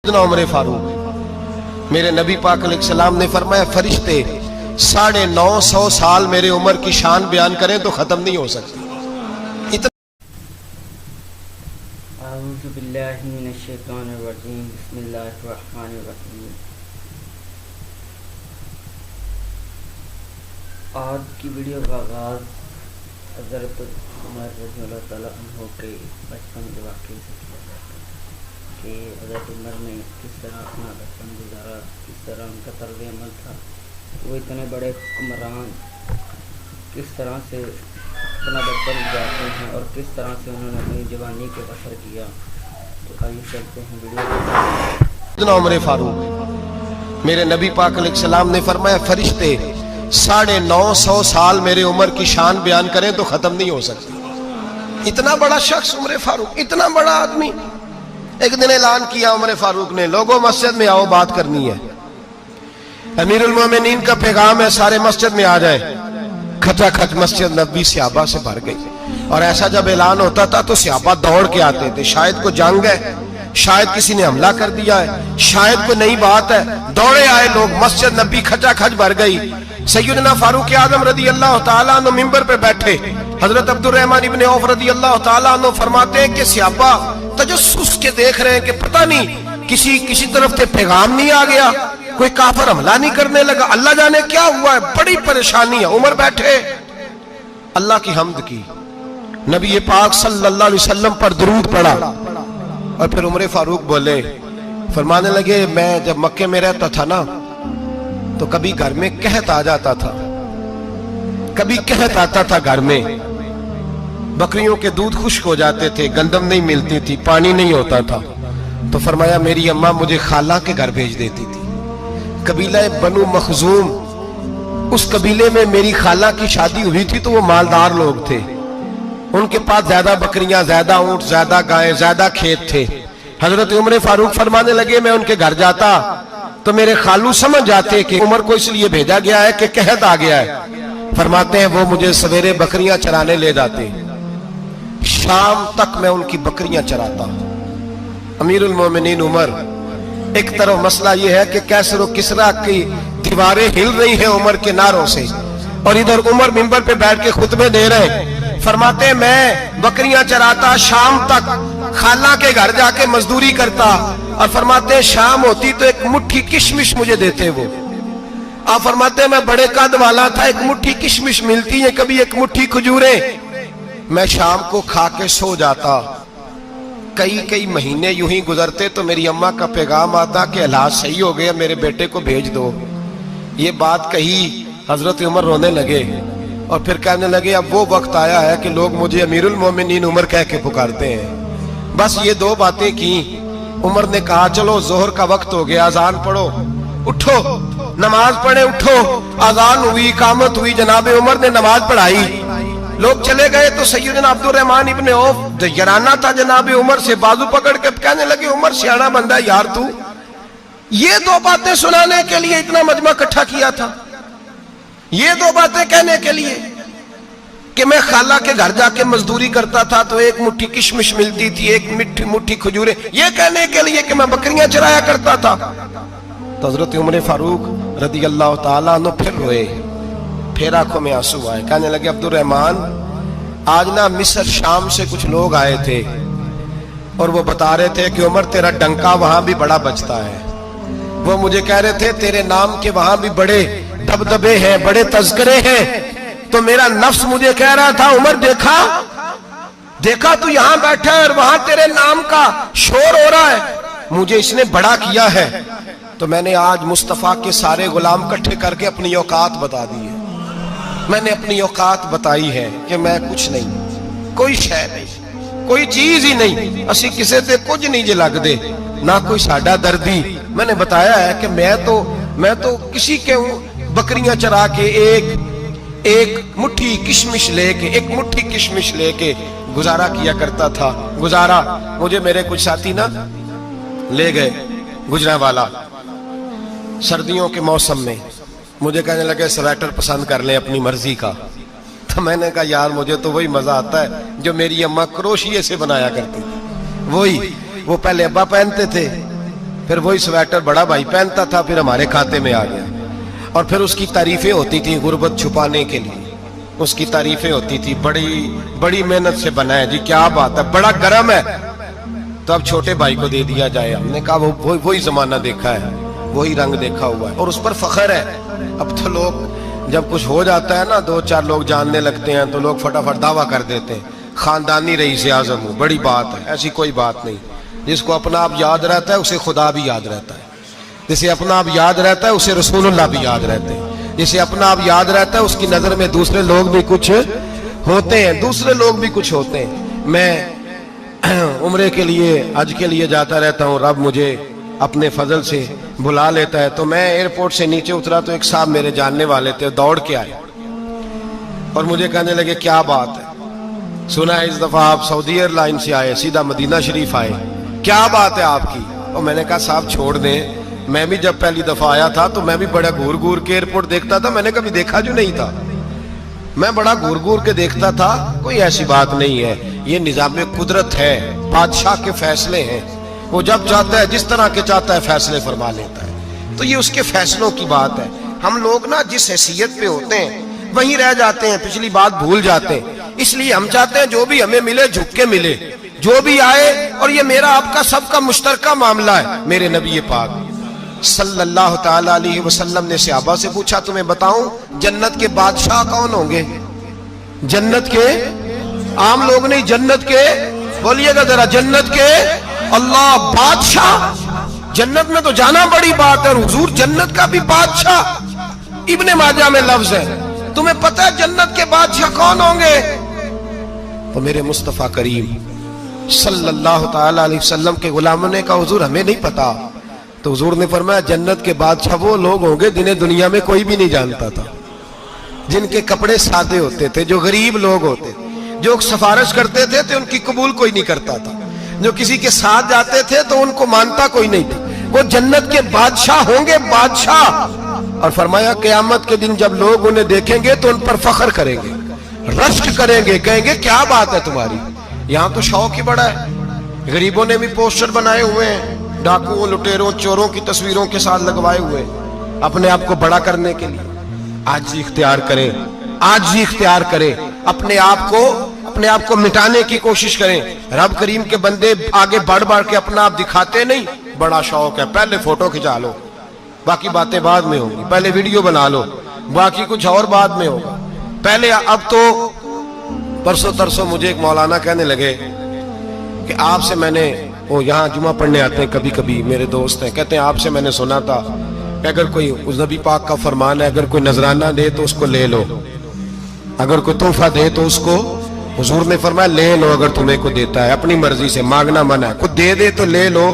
उमर फारूक मेरे नबी पाक अलैहिस्सलाम ने फरमाया फरिश्ते 950 साल मेरे उम्र की शान बयान करें तो खत्म नहीं हो सकती। अऊज़ु बिल्लाहि मिनश शैतानिर रजीम बिस्मिल्लाहिर रहमानिर रहीम। आज की वीडियो का आगाज़ हज़रत उमर रज़ियल्लाहु तआला अन्हु के बचपन के वाक़े से किया जाता है कि हज़रत उमर ने किस तरह अपना बचपन गुजारा, किस तरह उनका तर्ज़ अमल था, वो इतने बड़े हुक्मरान किस तरह से अपना बचपन गुजारते हैं और किस तरह से उन्होंने अपनी जवानी को बसर किया। तो आइए चलते हैं वीडियो। उमर फारूक मेरे नबी पाक अलैहिस्सलाम ने फरमाया फरिश्ते 950 साल मेरे उम्र की शान बयान करें तो खत्म नहीं हो सकती। इतना बड़ा शख्स उमर फारूक, इतना बड़ा आदमी। एक दिन ऐलान किया उमर फारूक ने, लोगों मस्जिद में आओ, बात करनी है। अमीरुल मोमिनीन का पैगाम है, सारे मस्जिद में आ जाए। खचाखच मस्जिद नबी सहाबा से भर गई। और ऐसा जब ऐलान होता था तो सहाबा दौड़ के आते थे। शायद को जंग है, शायद किसी ने हमला कर दिया है, शायद कोई नई बात है। दौड़े आए लोग, मस्जिद नबी खचाखच भर गई। सैयदना फारूक आज़म रज़ी अल्लाह तआला अन्हु मिंबर पे बैठे। हजरत अब्दुर्रहमान इब्न औफ रज़ी अल्लाह तआला अन्हु फरमाते हैं कि सहाबा तजस्सुस के देख रहे हैं कि पता नहीं किसी तरफ से पैगाम नहीं आ गया, कोई काफिर हमला नहीं करने लगा, अल्लाह जाने क्या हुआ है, बड़ी परेशानी है। उमर बैठे, अल्लाह की हम्द की, नबी पाक सल्लल्लाहु अलैहि वसल्लम पर दुरूद पढ़ा और फिर उमर फारूक बोले, फरमाने लगे, मैं जब मक्के में रहता था ना तो कभी घर में कहत आ जाता था, कभी कहत आता था घर में, बकरियों के दूध खुश्क हो जाते थे, गंदम नहीं मिलती थी, पानी नहीं होता था। तो फरमाया मेरी अम्मा मुझे खाला के घर भेज देती थी। कबीला बनु मखजूम, उस कबीले में मेरी खाला की शादी हुई थी तो वो मालदार लोग थे, उनके पास ज्यादा बकरियां, ज्यादा ऊंट, ज्यादा गायें, ज्यादा खेत थे। हजरत उमर फारूक फरमाने लगे, मैं उनके घर जाता तो मेरे खालू समझ जाते कि उमर को इसलिए भेजा गया है कि कहत आ गया है। फरमाते हैं वो मुझे सवेरे बकरियां चराने ले जाते, शाम तक मैं उनकी बकरियां चराता। अमीरुल मोमिनीन उमर, एक तरफ मसला यह है कि कैसर और किसरा की दीवारें हिल रही हैं उमर के नारों से, और इधर उमर मिंबर पे बैठ के खुतबे दे रहे हैं। फरमाते हैं मैं बकरियां चराता, शाम तक खाला के घर जाके मजदूरी करता, और फरमाते हैं शाम होती तो एक मुट्ठी किशमिश मुझे देते वो। आप फरमाते हैं मैं बड़े कद वाला था, एक मुट्ठी किशमिश मिलती है, कभी एक मुट्ठी खजूरें, मैं शाम को खा के सो जाता। कई महीने यूं ही गुजरते तो मेरी अम्मा का पैगाम आता कि हालात सही हो गए, मेरे बेटे को भेज दो। ये बात कही, हजरत उमर रोने लगे और फिर कहने लगे, अब वो वक्त आया है कि लोग मुझे अमीरुल मोमिनीन उमर कह के पुकारते हैं। बस ये दो बातें की। उमर ने कहा चलो जोहर का वक्त हो गया, अजान पढ़ो, उठो नमाज पढ़े, उठो। अजान हुई, इकामत हुई, जनाब उमर ने नमाज पढ़ाई, लोग चले गए तो सैयदना अब्दुर्रहमान इब्न औफ यराना था जनाब उमर से, बाजू पकड़ के कहने लगे, उमर सियाना बंदा यार तू, ये दो बातें सुनाने के लिए इतना मजमा इकट्ठा किया था, ये दो बातें कहने के लिए कि मैं खाला के घर जाके मजदूरी करता था तो एक मुट्ठी किशमिश मिलती थी, एक मुट्ठी खजूरें, ये कहने के लिए कि मैं बकरियां चराया करता था। तो हजरत उमर फारूक रज़ी अल्लाह तआला अन्हु फिर रोए, फिर आंखों में आंसू आए। कहने लगे, अब्दुर्रहमान आज ना मिस्र शाम से कुछ लोग आए थे और वो बता रहे थे कि उमर तेरा डंका वहां भी बड़ा बजता है। वो मुझे कह रहे थे तेरे नाम के वहां भी बड़े दबदबे हैं, बड़े तज़किरे हैं। तो मेरा नफ्स मुझे कह रहा था, उमर देखा तू यहां बैठा है और वहां तेरे नाम का शोर हो रहा है, मुझे इसने बड़ा किया है। तो मैंने आज मुस्तफा के सारे गुलाम इकट्ठे करके अपनी औकात बता दी है। मैंने अपनी औकात बताई है कि मैं कुछ नहीं, कोई शय नहीं, कोई चीज ही नहीं, असी किसी से कुछ नहीं जे लगदे, ना कोई साडा दर्दी। मैंने बताया है कि मैं तो किसी के बकरियां चरा के एक मुट्ठी किशमिश लेके गुजारा किया करता था। गुजारा मुझे मेरे कुछ साथी ना ले गए गुजरांवाला, सर्दियों के मौसम में मुझे कहने लगे स्वेटर पसंद कर ले अपनी मर्जी का। तो मैंने कहा यार मुझे तो वही मजा आता है जो मेरी अम्मा क्रोशिये से बनाया करती थी, वही वो पहले अब्बा पहनते थे, پھر وہی سویٹر بڑا بھائی پہنتا تھا، پھر ہمارے کھاتے میں آ گیا، اور پھر اس کی تعریفیں ہوتی تھی غربت چھپانے کے لیے، اس کی تعریفیں ہوتی تھی بڑی بڑی محنت سے بنا ہے جی، کیا بات ہے، بڑا گرم ہے، تو اب چھوٹے بھائی کو دے دیا جائے۔ ہم نے کہا وہی زمانہ دیکھا ہے، وہی رنگ دیکھا ہوا ہے، اور اس پر فخر ہے۔ اب تو لوگ جب کچھ ہو جاتا ہے نا، دو چار لوگ جاننے لگتے ہیں تو لوگ فٹافٹ دعویٰ کر دیتے ہیں خاندانی رئیس اعظم ہوں، بڑی بات ہے۔ ایسی کوئی بات نہیں، جس کو اپنا آپ یاد رہتا ہے اسے خدا بھی یاد رہتا ہے، جسے اپنا آپ یاد رہتا ہے اسے رسول اللہ بھی یاد رہتے ہیں، جسے اپنا آپ یاد رہتا ہے اس کی نظر میں دوسرے لوگ بھی کچھ ہوتے ہیں، دوسرے لوگ بھی کچھ ہوتے ہیں۔ میں عمرے کے لیے حج کے لیے جاتا رہتا ہوں، رب مجھے اپنے فضل سے بلا لیتا ہے، تو میں ایئرپورٹ سے نیچے اترا تو ایک صاحب میرے جاننے والے تھے، دوڑ کے آئے اور مجھے کہنے لگے کیا بات ہے، سنا ہے اس دفعہ آپ سعودی ایئر لائن سے آئے، سیدھا مدینہ شریف آئے، کیا بات ہے آپ کی؟ اور میں نے کہا صاحب چھوڑ دیں، میں بھی جب پہلی دفعہ آیا تھا تو میں بھی بڑا گور گور کے ایئرپورٹ دیکھتا تھا، میں نے کبھی دیکھا جو نہیں تھا، میں بڑا گور گور کے دیکھتا تھا، کوئی ایسی بات نہیں ہے، یہ نظام قدرت ہے، بادشاہ کے فیصلے ہیں، وہ جب چاہتا ہے جس طرح کے چاہتا ہے فیصلے فرما لیتا ہے، تو یہ اس کے فیصلوں کی بات ہے۔ ہم لوگ نا جس حیثیت پہ ہوتے ہیں وہیں رہ جاتے ہیں، پچھلی بات بھول جاتے ہیں، اس لیے ہم چاہتے ہیں جو بھی ہمیں ملے جھک کے ملے، جو بھی آئے، اور یہ میرا آپ کا سب کا مشترکہ معاملہ ہے۔ میرے نبی پاک صلی اللہ تعالی علیہ وسلم نے صحابہ سے پوچھا تمہیں بتاؤں جنت کے بادشاہ کون ہوں گے؟ جنت کے عام لوگ نہیں، جنت کے، بولیے گا ذرا، جنت کے اللہ بادشاہ، جنت میں تو جانا بڑی بات ہے، حضور جنت کا بھی بادشاہ، ابن ماجہ میں لفظ ہے، تمہیں پتہ ہے جنت کے بادشاہ کون ہوں گے؟ تو میرے مصطفیٰ کریم صلی اللہ تعالی علیہ وسلم کے غلاموں نے کہا حضور ہمیں نہیں پتا، تو حضور نے فرمایا جنت کے بادشاہ وہ لوگ ہوں گے جنہیں دنیا میں کوئی بھی نہیں جانتا تھا، جن کے کپڑے سادے ہوتے تھے، جو غریب لوگ ہوتے تھے، جو سفارش کرتے تھے تو ان کی قبول کوئی نہیں کرتا تھا، جو کسی کے ساتھ جاتے تھے تو ان کو مانتا کوئی نہیں تھا، وہ جنت کے بادشاہ ہوں گے، بادشاہ۔ اور فرمایا قیامت کے دن جب لوگ انہیں دیکھیں گے تو ان پر فخر کریں گے، رشک کریں گے، کہیں گے کیا بات ہے تمہاری، یہاں تو شوق ہی بڑا ہے۔ غریبوں نے بھی پوسٹر بنائے ہوئے ہیں، ڈاکوؤں، لٹیروں، چوروں کی تصویروں کے ساتھ لگوائے ہوئے، اپنے آپ کو بڑا کرنے کے لیے۔ آج اختیار کریں، آج اختیار کریں، اپنے آپ کو مٹانے کی کوشش کریں۔ رب کریم کے بندے آگے بڑھ بڑھ کے اپنا آپ دکھاتے نہیں، بڑا شوق ہے، پہلے فوٹو کھچا لو، باقی باتیں بعد میں ہوں گی، پہلے ویڈیو بنا لو، باقی کچھ اور بعد میں ہوگا، پہلے۔ اب تو پرسوں ترسوں مجھے ایک مولانا کہنے لگے کہ آپ سے میں نے، وہ یہاں جمعہ پڑھنے آتے ہیں کبھی کبھی، میرے دوست ہیں، کہتے ہیں آپ سے میں نے سنا تھا کہ اگر کوئی، اس نبی پاک کا فرمان ہے اگر کوئی نذرانہ دے تو اس کو لے لو، اگر کوئی تحفہ دے تو اس کو، حضور نے فرمایا لے لو، اگر تمہیں کو دیتا ہے اپنی مرضی سے، مانگنا منع ہے، کوئی دے دے تو لے لو،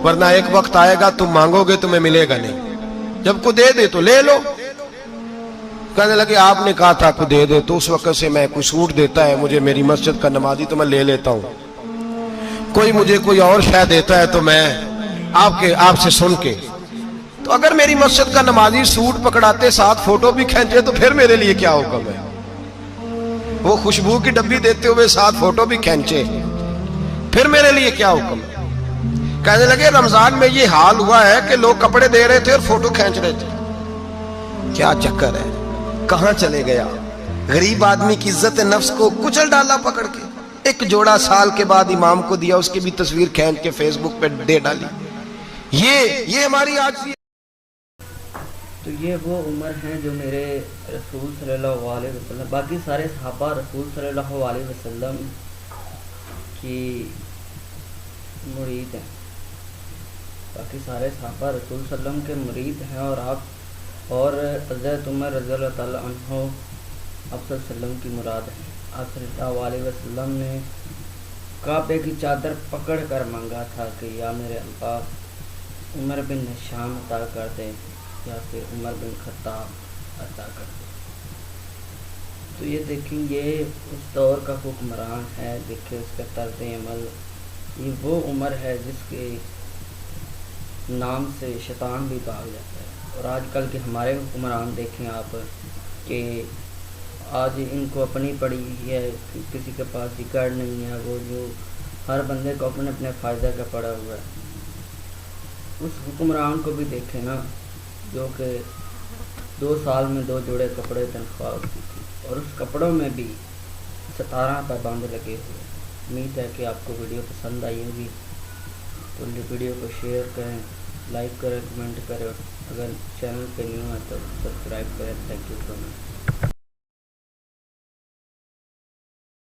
ورنہ ایک وقت آئے گا تم مانگو گے تمہیں ملے گا نہیں، جب کو دے دے تو لے لو۔ کہنے لگے آپ نے کہا تھا کو دے دے، تو اس وقت سے میں کوئی سوٹ دیتا ہے مجھے میری مسجد کا نمازی تو میں لے لیتا ہوں، کوئی مجھے کوئی اور شے دیتا ہے تو میں آپ سے سن کے، تو اگر میری مسجد کا نمازی سوٹ پکڑاتے ساتھ فوٹو بھی کھینچے تو پھر میرے لیے کیا حکم ہے، وہ خوشبو کی ڈبی دیتے ہوئے ساتھ فوٹو بھی کھینچے، پھر میرے لیے کیا حکم ہے۔ کہنے لگے رمضان میں یہ حال ہوا ہے کہ لوگ کپڑے دے رہے تھے اور فوٹو کھینچ رہے تھے، کیا چکر ہے، کہاں چلے گیا؟ غریب آدمی کی عزت نفس کو کچل ڈالا پکڑ کے، ایک جوڑا سال کے بعد امام کو دیا، اس کی بھی تصویر کھینچ کے فیس بک پہ دے ڈالی، یہ ہماری آج کی۔ تو یہ وہ عمر ہیں جو میرے رسول صلی اللہ علیہ وسلم، باقی سارے صحابہ رسول صلی اللہ علیہ وسلم کی مرید ہیں، باقی سارے صحابہ رسول صلی اللہ علیہ وسلم کے مرید ہیں، اور آپ اور حضرت عمر رضی اللہ تعالیٰ عنہ آپ صلی اللہ علیہ وسلم کی مراد ہے۔ آپ صلی اللہ علیہ وسلم نے کعبے کی چادر پکڑ کر مانگا تھا کہ یا میرے آقا عمر بن ہشام عطا کر دیں یا پھر عمر بن خطاب عطا کر دیں۔ تو یہ دیکھیں یہ اس دور کا حکمران ہے، دیکھیں اس کا طرز عمل، یہ وہ عمر ہے جس کے نام سے شیطان بھی بھاگ جاتا ہے۔ اور آج کل کے ہمارے حکمران دیکھیں آپ کہ آج ان کو اپنی پڑی ہے، کسی کے پاس ریکارڈ نہیں ہے، وہ جو ہر بندے کو اپنے فائدہ کا پڑا ہوا ہے۔ उस हुक्मरान को भी देखें ना, जो कि 2 साल में 2 जोड़े कपड़े तनख्वाह होती थी, और उस कपड़ों में भी 17 पाबंद लगे हुए। उम्मीद है कि आपको वीडियो पसंद आई होगी, तो वीडियो को शेयर करें, लाइक करें, कमेंट करें, अगर चैनल पे न्यू है तो सब्सक्राइब करें। Thank you so much.